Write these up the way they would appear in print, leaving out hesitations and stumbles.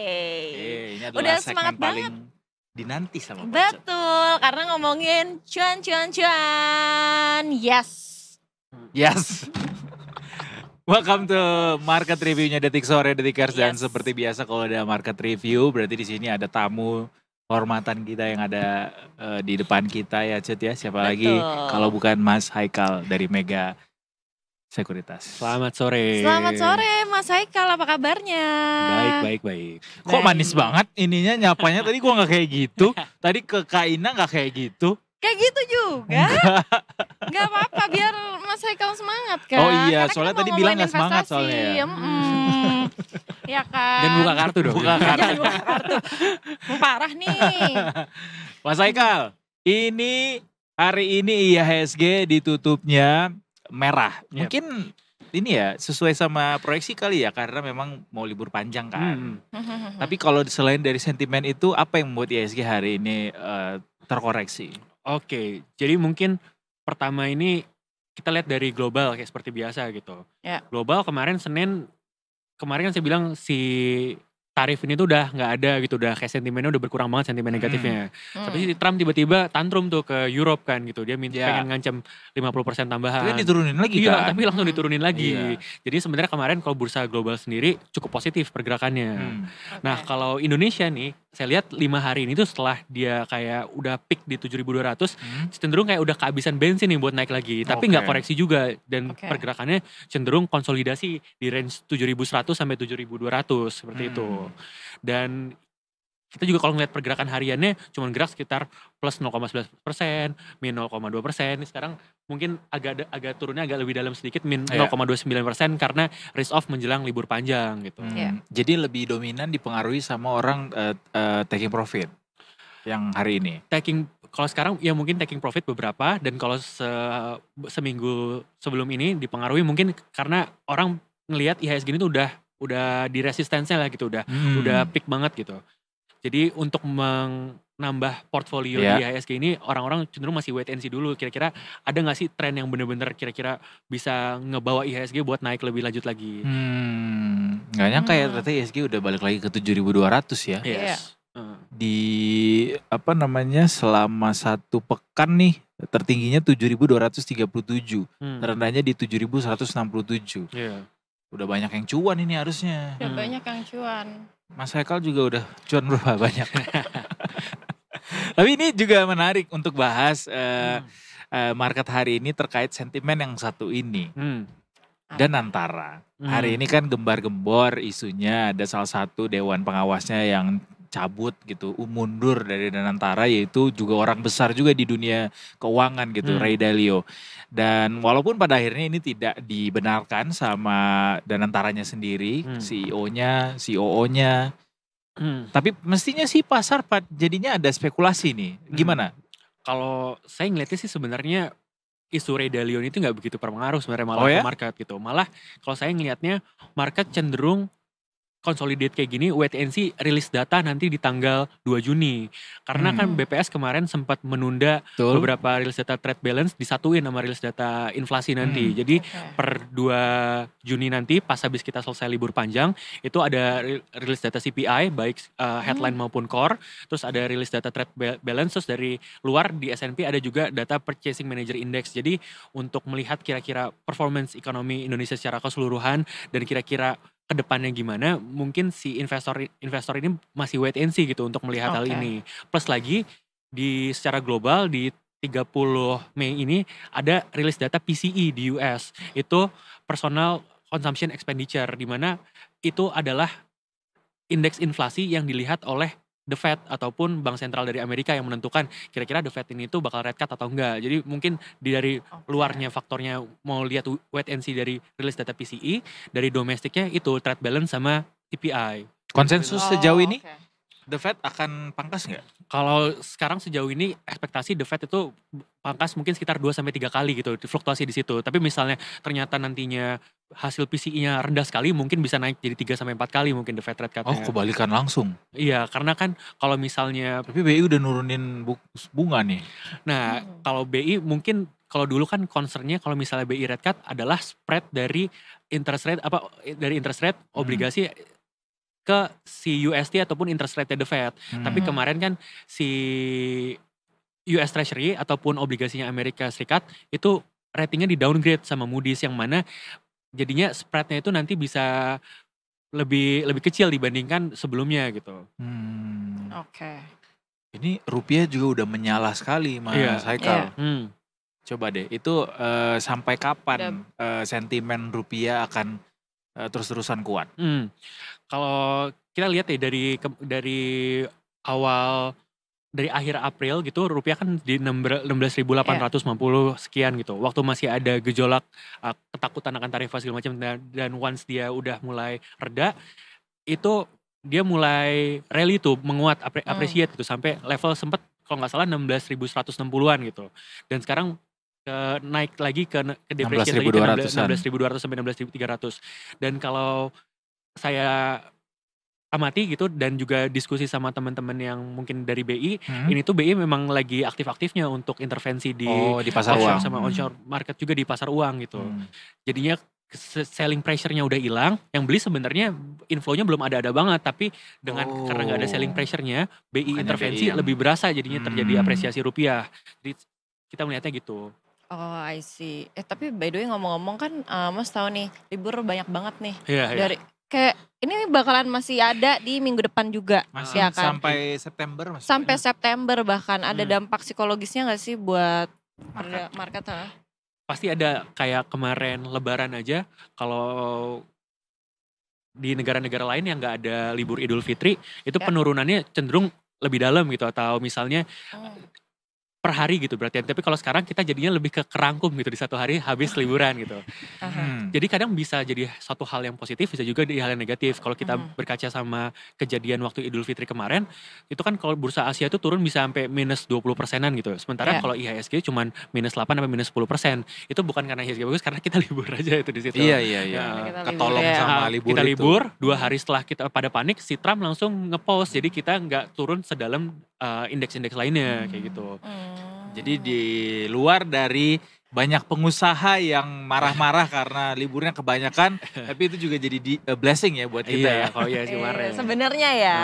Ini Udah adalah semangat segmen paling banget. dinanti sama Pacot. Betul, karena ngomongin cuan. Yes. Welcome to market reviewnya Detik Sore, Detikers. Dan Yes. seperti biasa kalau ada market review berarti di sini ada tamu hormatan kita yang ada di depan kita ya Cet ya. Siapa lagi Betul. kalau bukan Mas Haikal dari Mega Sekuritas. Selamat sore. Selamat sore Mas Haikal, apa kabarnya? Baik. Kok Baik. manis banget ininya nyapanya, tadi gua gak kayak gitu. Tadi ke Kaina gak kayak gitu. Kayak gitu juga. Gak apa-apa biar Mas Haikal semangat kan. Oh iya, Karena soalnya kita tadi mau bilang ngomongin gak semangat investasi. soalnya ya. Ya kan. Dan buka kartu dong. Buka kartu. Jangan buka kartu. Parah nih. Mas Haikal, ini hari ini IHSG ditutupnya merah. Yep. Mungkin ini ya sesuai sama proyeksi kali ya, karena memang mau libur panjang kan. Tapi kalau selain dari sentimen itu, apa yang membuat IHSG hari ini terkoreksi? Oke, jadi mungkin pertama ini kita lihat dari global kayak seperti biasa gitu. Ya. Global kemarin kan saya bilang si tarif ini tuh udah nggak ada gitu, udah kayak sentimennya udah berkurang banget sentimen negatifnya. Tapi si Trump tiba-tiba tantrum tuh ke Europe kan gitu, dia Ya. pengen ngancam 50% tambahan. Tapi diturunin lagi Iya, kan? tapi langsung diturunin lagi. Iya. Jadi sebenarnya kemarin kalau bursa global sendiri cukup positif pergerakannya. Nah kalau Indonesia nih, saya lihat 5 hari ini tuh setelah dia kayak udah peak di 7.200, cenderung kayak udah kehabisan bensin nih buat naik lagi. Tapi nggak Oke. koreksi juga, dan Oke. pergerakannya cenderung konsolidasi di range 7.100 sampai 7.200 seperti itu. Dan kita juga kalau ngeliat pergerakan hariannya cuman gerak sekitar plus 0,11%, min 0,2%. Sekarang mungkin agak turunnya agak lebih dalam sedikit, min Iya. 0,29% karena risk off menjelang libur panjang gitu. Iya. Jadi lebih dominan dipengaruhi sama orang taking profit yang hari ini. Kalau sekarang ya mungkin taking profit beberapa, dan kalau seminggu sebelum ini dipengaruhi mungkin karena orang ngelihat IHSG ini tuh udah di resistensinya lah gitu, udah peak banget gitu. Jadi untuk menambah portfolio Iya. di IHSG ini, orang-orang cenderung masih wait and see dulu. Kira-kira ada gak sih tren yang bener-bener kira-kira bisa ngebawa IHSG buat naik lebih lanjut lagi? Nggak nyangka ya ternyata IHSG udah balik lagi ke 7.200 ya. Yes. Di selama satu pekan nih tertingginya 7.237, terendahnya di 7.167. Iya. Udah banyak yang cuan ini harusnya. Udah banyak yang cuan. Mas Haikal juga udah cuan berapa banyak. Tapi ini juga menarik untuk bahas market hari ini terkait sentimen yang satu ini. Dan Antara. Hari ini kan gembar-gembor isunya, ada salah satu dewan pengawasnya yang cabut gitu, mundur dari Danantara, yaitu juga orang besar juga di dunia keuangan gitu, Ray Dalio. Dan walaupun pada akhirnya ini tidak dibenarkan sama Danantaranya sendiri, CEO-nya, COO-nya, tapi mestinya sih pasar jadinya ada spekulasi nih. Gimana? Kalau saya ngeliatnya sih sebenarnya isu Ray Dalio itu nggak begitu berpengaruh sebenarnya malah Oh ya? ke market gitu. Malah kalau saya ngelihatnya market cenderung consolidate kayak gini, wait and see rilis data nanti di tanggal 2 Juni. Karena kan BPS kemarin sempat menunda Betul. beberapa rilis data trade balance disatuin sama rilis data inflasi nanti. Jadi per 2 Juni nanti pas habis kita selesai libur panjang, itu ada rilis data CPI baik headline maupun core. Terus ada rilis data trade balance, terus dari luar di S&P ada juga data Purchasing Manager Index. Jadi untuk melihat kira-kira performance ekonomi Indonesia secara keseluruhan dan kira-kira kedepannya gimana, mungkin si investor ini masih wait and see gitu untuk melihat hal ini. Plus lagi secara global di 30 Mei ini ada rilis data PCE di US. Itu Personal Consumption Expenditure, di mana itu adalah indeks inflasi yang dilihat oleh The Fed ataupun Bank Sentral dari Amerika yang menentukan kira-kira The Fed ini tuh bakal rate cut atau enggak. Jadi mungkin dari luarnya faktornya mau lihat wait and see dari rilis data PCE, dari domestiknya itu trade balance sama CPI. Konsensus sejauh ini The Fed akan pangkas nggak? Kalau sekarang sejauh ini ekspektasi The Fed itu pangkas mungkin sekitar 2-3 kali gitu, fluktuasi di situ. Tapi misalnya ternyata nantinya hasil PCI-nya rendah sekali, mungkin bisa naik jadi 3-4 kali mungkin The Fed rate cut-nya. Oh, kebalikan langsung. Iya, karena kan kalau misalnya Tapi BI udah nurunin bunga nih. Nah, kalau BI mungkin kalau dulu kan concernnya kalau misalnya BI rate cut adalah spread dari interest rate obligasi ke si UST ataupun interest rate The Fed. Tapi kemarin kan si US Treasury ataupun obligasinya Amerika Serikat itu ratingnya di downgrade sama Moody's, yang mana jadinya spreadnya itu nanti bisa lebih kecil dibandingkan sebelumnya gitu. Oke. Ini rupiah juga udah menyala sekali Mas Haikal. Coba deh, itu sampai kapan sentimen rupiah akan terus-terusan kuat? Kalau kita lihat ya dari awal, dari akhir April gitu, rupiah kan di 16.850 sekian gitu. Waktu masih ada gejolak ketakutan akan tarif segala macam, dan once dia udah mulai reda, itu dia mulai rally tuh, menguat, appreciate gitu, sampai level sempat kalau nggak salah 16.160-an gitu. Dan sekarang naik lagi ke depresi lagi ke 16.200 sampai 16.300. Dan kalau saya amati gitu dan juga diskusi sama teman-teman yang mungkin dari BI, ini tuh BI memang lagi aktif-aktifnya untuk intervensi di pasar uang sama onshore market, juga di pasar uang gitu. Jadinya selling pressure-nya udah hilang, yang beli sebenarnya inflow-nya belum ada banget, tapi karena nggak ada selling pressure-nya, BI intervensi lebih berasa, jadinya terjadi apresiasi rupiah. Jadi kita melihatnya gitu. Oh, I see. Tapi by the way, ngomong-ngomong kan, Mas tahu nih libur banyak banget nih. Iya. Kayak ini bakalan masih ada di minggu depan juga, masih ya kan? Sampai September masih. Sampai September bahkan. Ada dampak psikologisnya nggak sih buat market? Pasti ada, kayak kemarin Lebaran aja, kalau di negara-negara lain yang nggak ada libur Idul Fitri, itu penurunannya cenderung lebih dalam gitu, atau misalnya per hari gitu berarti. Tapi kalau sekarang kita jadinya lebih ke kerangkum gitu, di satu hari habis liburan gitu. Jadi kadang bisa jadi satu hal yang positif, bisa juga di hal yang negatif. Kalau kita berkaca sama kejadian waktu Idul Fitri kemarin, itu kan kalau bursa Asia itu turun bisa sampai minus 20%-an gitu. Sementara kalau IHSG cuman minus 8 sampai minus 10%. Itu bukan karena IHSG bagus, karena kita libur aja itu di situ. Iya. Ketolong sama libur kita libur, 2 hari setelah kita pada panik, si Trump langsung ngepost. Jadi kita nggak turun sedalam indeks-indeks lainnya kayak gitu. Jadi di luar dari banyak pengusaha yang marah-marah karena liburnya kebanyakan, tapi itu juga jadi blessing ya buat kita ya. Kalau kemarin. Sebenarnya ya.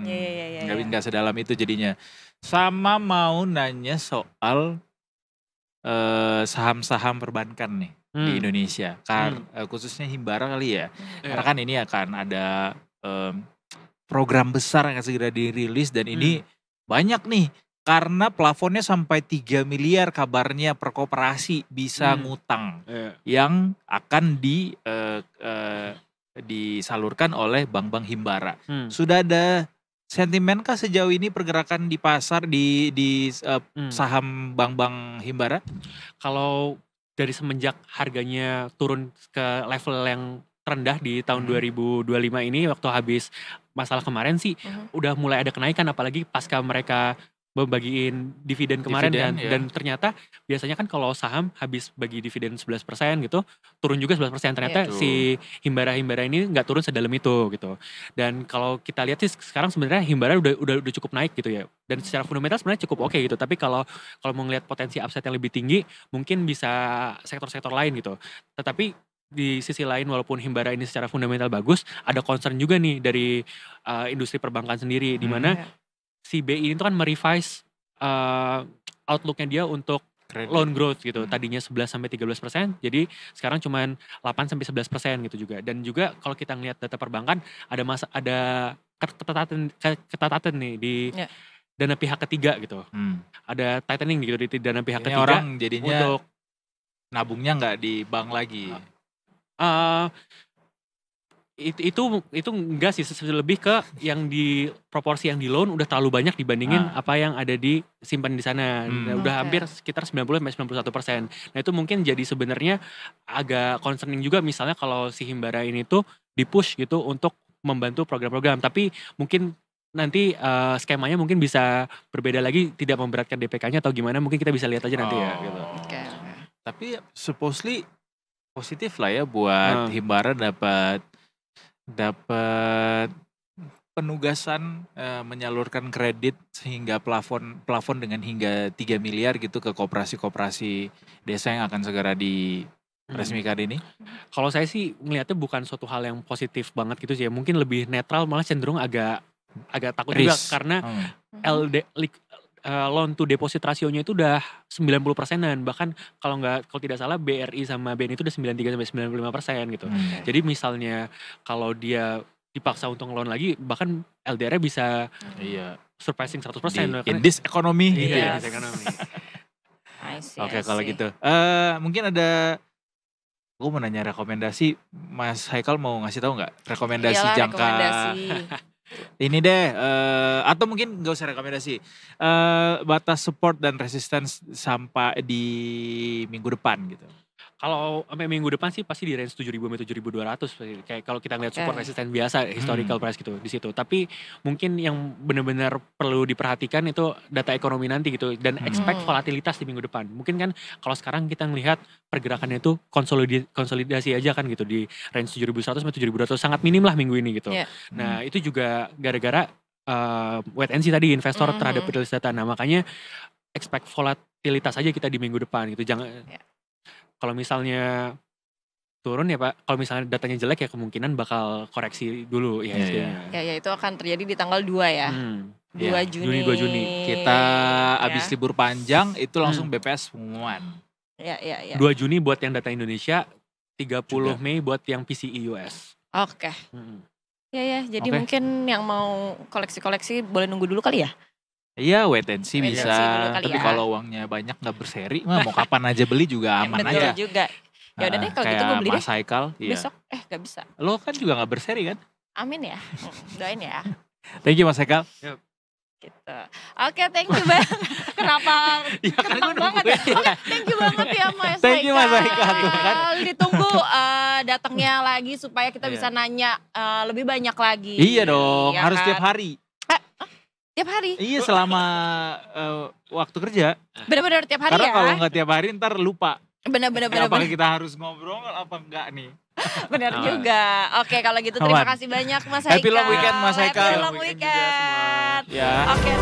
Iya. Nggak sedalam itu jadinya. Sama mau nanya soal saham-saham perbankan nih di Indonesia. Khususnya Himbara kali ya. Karena kan ini akan ada program besar yang segera dirilis, dan ini banyak nih. Karena plafonnya sampai 3 miliar kabarnya per koperasi bisa ngutang yang akan disalurkan oleh bank-bank Himbara. Sudah ada sentimenkah sejauh ini pergerakan di pasar di saham bank-bank Himbara? Kalau dari semenjak harganya turun ke level yang rendah di tahun 2025 ini, waktu habis masalah kemarin sih udah mulai ada kenaikan, apalagi pasca mereka membagiin dividen kemarin dan ternyata biasanya kan kalau saham habis bagi dividen 11% gitu, turun juga 11%. Ternyata si Himbara ini nggak turun sedalam itu gitu. Dan kalau kita lihat sih sekarang sebenarnya Himbara udah cukup naik gitu ya. Dan secara fundamental sebenarnya cukup oke gitu. Tapi kalau mau ngelihat potensi upside yang lebih tinggi, mungkin bisa sektor-sektor lain gitu. Tetapi di sisi lain, walaupun Himbara ini secara fundamental bagus, ada concern juga nih dari industri perbankan sendiri, di mana si BI itu kan merevise outlook-nya dia untuk loan growth gitu. Tadinya 11-13%, jadi sekarang cuman 8-11% gitu juga. Dan juga kalau kita ngelihat data perbankan, ada ketatan nih di dana pihak ketiga gitu. Ada tightening gitu di dana pihak ketiga. Orang jadinya untuk nabungnya nggak di bank lagi. Itu enggak sih, lebih ke yang di proporsi yang di loan udah terlalu banyak dibandingin apa yang ada di simpan di sana. Udah hampir sekitar 90-91%. Nah itu mungkin jadi sebenarnya agak concerning juga, misalnya kalau si Himbara ini tuh di-push gitu untuk membantu program-program, tapi mungkin nanti skemanya mungkin bisa berbeda lagi, tidak memberatkan DPK-nya atau gimana, mungkin kita bisa lihat aja nanti ya gitu. Tapi supposedly positif lah ya buat Himbara dapat penugasan menyalurkan kredit sehingga plafon dengan hingga 3 miliar gitu ke koperasi-koperasi desa yang akan segera resmi kali ini? Kalau saya sih ngelihatnya bukan suatu hal yang positif banget gitu sih ya. Mungkin lebih netral, malah cenderung agak takut juga karena loan to deposit rasionya itu udah 90%-an. Bahkan kalau tidak salah BRI sama BNI itu udah 93-95% gitu. Jadi misalnya kalau dia dipaksa untuk ngeloan lagi, bahkan LDR-nya bisa surpassing 100%. In this economy gitu ya. Oke, kalau gitu. Mungkin ada, gue mau nanya rekomendasi, Mas Haikal mau ngasih tahu nggak rekomendasi jangka ini deh, atau mungkin nggak usah rekomendasi, batas support dan resistance sampai di minggu depan gitu. Kalau sampai minggu depan sih pasti di range 7.000 sampai 7.200. Kayak kalau kita ngeliat support resisten biasa, historical price gitu di situ. Tapi mungkin yang benar-benar perlu diperhatikan itu data ekonomi nanti gitu, dan expect volatilitas di minggu depan. Mungkin kan kalau sekarang kita ngelihat pergerakannya itu konsolidasi aja kan gitu di range 7.100 sampai 7.200, sangat minim lah minggu ini gitu. Nah, itu juga gara-gara wait and see tadi investor terhadap rilis data. Nah, makanya expect volatilitas aja kita di minggu depan gitu. Jangan kalau misalnya turun ya Pak, kalau misalnya datanya jelek ya kemungkinan bakal koreksi dulu ya. Ya, itu akan terjadi di tanggal 2 ya. 2 Juni. 2 Juni. Kita habis libur panjang itu langsung BPS pengumuman. 2 Juni buat yang data Indonesia, 30 juga. Mei buat yang PCE US. Oke. Ya, jadi mungkin yang mau koleksi-koleksi boleh nunggu dulu kali ya? Iya, wait and see bisa. Tapi kalau uangnya banyak nggak berseri, mau kapan aja beli juga aman aja. Betul juga. Ya udah deh kalau gitu gue beli deh. Mas Haikal. Besok, gak bisa. Lo kan juga gak berseri kan? Amin ya, doain ya. Thank you Mas Haikal. Gitu. Oke, thank you banget. Kenapa? Kenapa banget ya? Oke, thank you banget ya Mas Haikal. Thank you Mas Haikal. Ditunggu datangnya lagi supaya kita bisa nanya lebih banyak lagi. Iya dong, ya harus kan? Tiap hari. Tiap hari? Iya, selama waktu kerja. Benar-benar tiap hari. Karena kalau nggak tiap hari ntar lupa. Benar-benar. Apakah kita harus ngobrol apa enggak nih? Benar juga. Oke, kalau gitu terima kasih banyak Mas Haikal. Happy long weekend Mas Haikal. Happy long weekend. Ya. Oke.